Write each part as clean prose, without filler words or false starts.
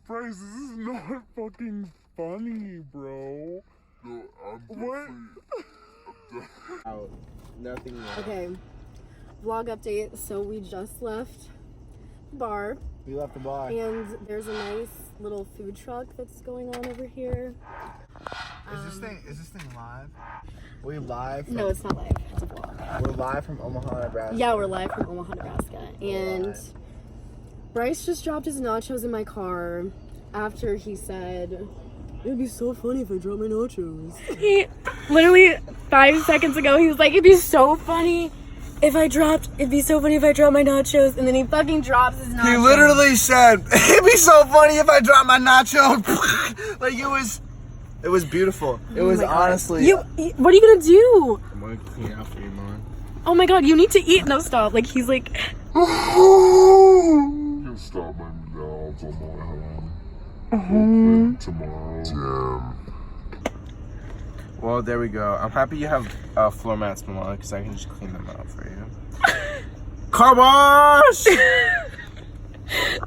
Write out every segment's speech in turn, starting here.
Bryce, this is not fucking funny, bro. No, I'm What? Out. Nothing wrong. Okay, vlog update. So we just left the bar. We left the bar. And there's a nice little food truck that's going on over here. Is this thing live? We live? No, it's not live. It's a vlog. We're live from Omaha, Nebraska. Yeah, we're live from Omaha, Nebraska. And Bryce just dropped his nachos in my car after he said, "It'd be so funny if I dropped my nachos." He literally 5 seconds ago he was like, it'd be so funny if I dropped my nachos, and then he fucking drops his nachos. He literally said, "It'd be so funny if I dropped my nacho." Like it was beautiful. It was honestly. What are you gonna do? I'm gonna clean out for you, Mom. Oh my god, you need to eat. No, stop. Like he's like. You can stop my mouths on my hand. Tomorrow. Damn. Well, there we go. I'm happy you have floor mats, Mama, because I can just clean them out for you. Car wash!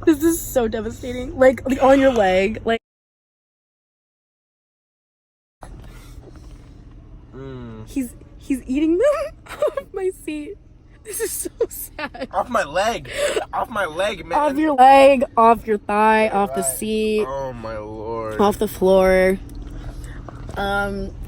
This is so devastating. Like on your leg. Like. He's eating them off my seat. This is so sad. Off my leg. Off my leg, man. Off your leg, off your thigh, off the seat. Oh my lord. Off the floor.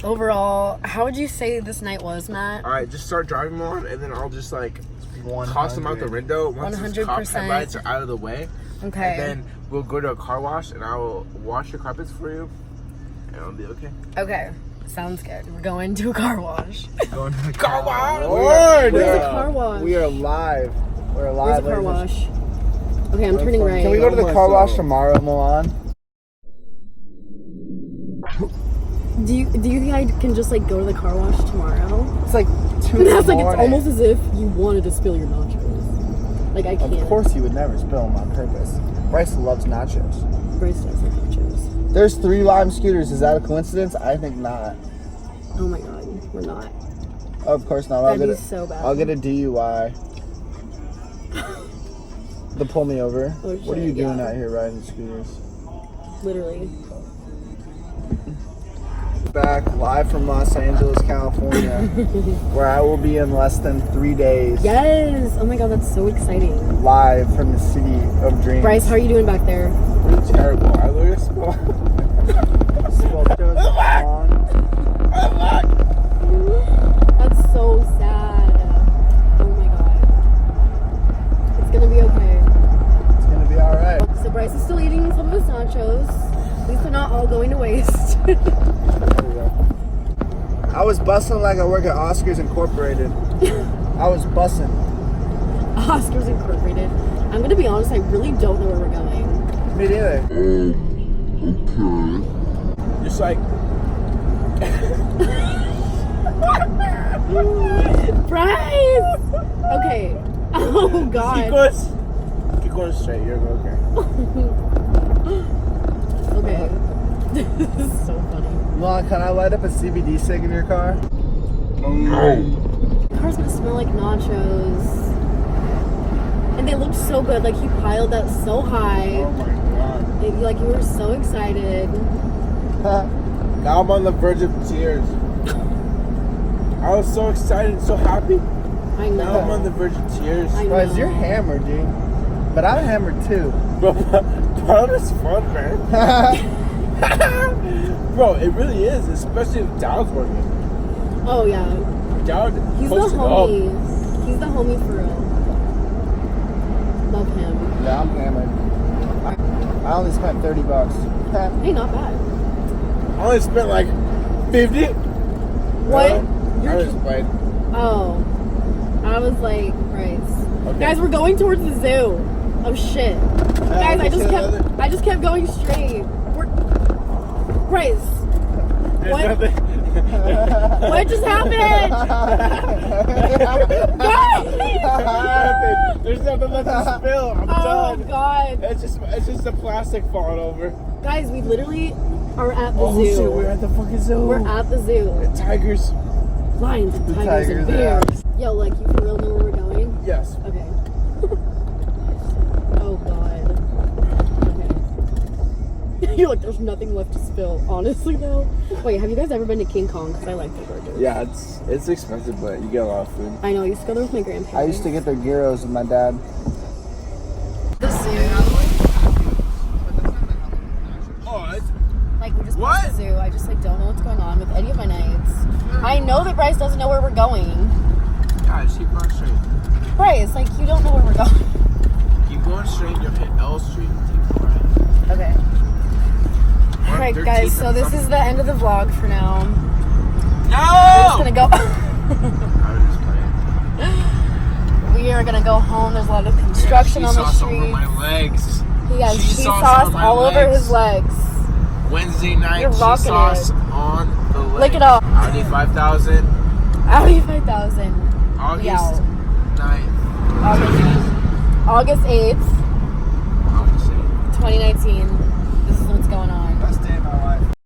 Overall, how would you say this night was, Matt? Alright, just start driving more, and then I'll just like toss them out the window once the cop 100%. headlights are out of the way. Okay. And then we'll go to a car wash, and I will wash your carpets for you, and it'll be okay. Okay. Sounds good. We're going to a car wash. Going to the car wash. Where's the car wash? We are live. We're live. Where's the car wash? Okay, I'm turning right. Can we go to the car wash tomorrow, Milan? Do you think I can just like go to the car wash tomorrow? It's like 2 in the That's like morning. it's almost as if you wanted to spill your nachos. Like I can't. Of course you would never spill them on purpose. Bryce loves nachos. Bryce does like nachos. There's 3 lime scooters. Is that a coincidence? I think not. Oh my god, we're not. Of course not. That'd be so bad. I'll get a DUI. To pull me over. Oh, What are you shit, doing yeah. out here riding scooters? Literally. Back live from Los Angeles, California, where I will be in less than 3 days. Yes! Oh my god, that's so exciting. Live from the city of dreams. Bryce, how are you doing back there? Pretty terrible. I literally spelled That's so sad. Oh my god. It's gonna be okay. It's gonna be alright. So Bryce is still eating some of his nachos. At least they're not all going to waste. I was bustling like I work at Oscars Incorporated. I was bussing. Oscars Incorporated. I'm gonna be honest, I really don't know where we're going. Me neither. Okay. Just like Bryce! Okay. Oh god. keep going straight. You're okay. Okay. This is so funny. Lon, can I light up a CBD cig in your car? No. The car's gonna smell like nachos. And they looked so good. Like he piled that so high. Oh my god. Like you were so excited. Now I'm on the verge of tears. I was so excited, so happy. I know. Now I'm on the verge of tears. I know. Guys, you're hammered, dude. But I'm hammered too. Bro, it's fun, man. Bro, it really is, especially if Dowd's working. Oh yeah. Dowd He's the posted homie. He's the homie for real. Love him. Yeah, I'm hammered. I only spent $30. Hey, not bad. I only spent like 50. What? I just played. Oh. I was like, Bryce. Okay. Guys, we're going towards the zoo. Oh shit. Guys, I just kept going straight. Bryce. What? What just happened? Guys! There's nothing left to spill. I'm done. Oh god. It's just the plastic falling over. Guys, we literally are at the zoo. Oh shit, we're at the fucking zoo. We're at the zoo. The tigers. Lions and tigers and yeah. bears. Yo, like, you for real know where we're going? Yes. Okay. Oh god. Okay. You're like, there's nothing left to spill. Honestly, though. Wait, have you guys ever been to King Kong? Because I like their burgers. Yeah, it's expensive, but you get a lot of food. I know. I used to go there with my grandparents. I used to get their gyros with my dad. The zoo. Like, we just passed the zoo. I just, like, don't know what's going on with any of my nights. I know that Bryce doesn't know where we're going. Guys, keep going straight. Bryce, like, you don't know where we're going. Keep going straight, you'll hit L Street. Keep going. Okay. Alright, guys, so this is the end of the vlog for now. No! We're just gonna go. I was just playing. We are gonna go home. There's a lot of construction on the street. Over my legs. He has Cheese cheese sauce sauce on my all over legs. his legs. Wednesday night, You're cheese rocking sauce it. on the legs. Lick it up. Audi 5000. Audi 5000. August 9th. August 8th, August 8th. 2019. This is what's going on. Best day of my life.